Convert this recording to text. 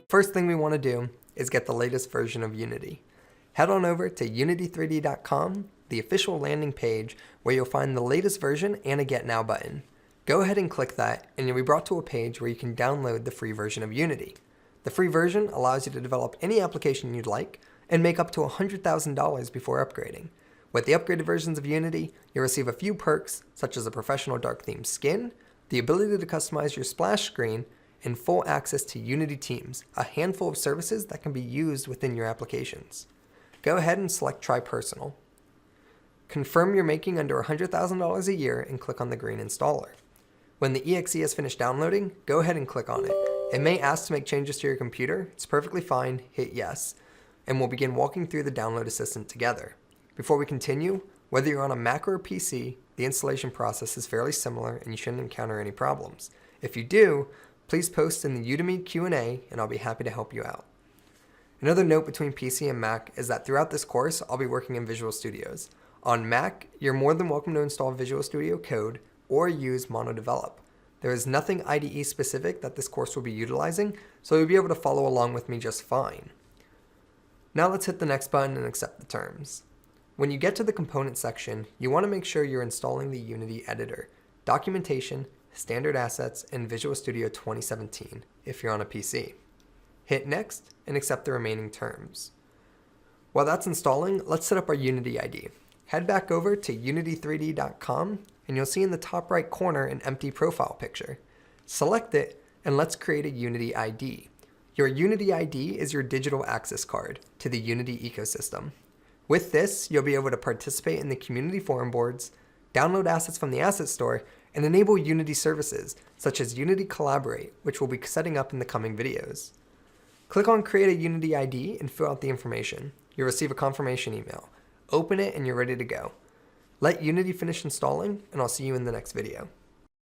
First thing we want to do is get the latest version of Unity. Head on over to unity3d.com, the official landing page where you'll find the latest version and a Get Now button. Go ahead and click that and you'll be brought to a page where you can download the free version of Unity. The free version allows you to develop any application you'd like and make up to $100,000 before upgrading. With the upgraded versions of Unity, you'll receive a few perks such as a professional dark theme skin, the ability to customize your splash screen, and full access to Unity Teams, a handful of services that can be used within your applications. Go ahead and select Try Personal. Confirm you're making under $100,000 a year and click on the green installer. When the exe is finished downloading, go ahead and click on it. It may ask to make changes to your computer. It's perfectly fine, hit yes, and we'll begin walking through the download assistant together. Before we continue, whether you're on a Mac or a PC, the installation process is fairly similar and you shouldn't encounter any problems. If you do, please post in the Udemy Q&A and I'll be happy to help you out. Another note between PC and Mac is that throughout this course, I'll be working in Visual Studios. On Mac, you're more than welcome to install Visual Studio Code or use MonoDevelop. There is nothing IDE specific that this course will be utilizing, so you'll be able to follow along with me just fine. Now let's hit the next button and accept the terms. When you get to the component section, you want to make sure you're installing the Unity editor, documentation, standard assets, and Visual Studio 2017 if you're on a PC. Hit next and accept the remaining terms. While that's installing, let's set up our Unity ID. Head back over to unity3d.com and you'll see in the top right corner an empty profile picture. Select it and let's create a Unity ID. Your Unity ID is your digital access card to the Unity ecosystem. With this, you'll be able to participate in the community forum boards, download assets from the asset store, and enable Unity services such as Unity Collaborate, which we'll be setting up in the coming videos. Click on Create a Unity ID and fill out the information. You'll receive a confirmation email. Open it and you're ready to go. Let Unity finish installing, and I'll see you in the next video.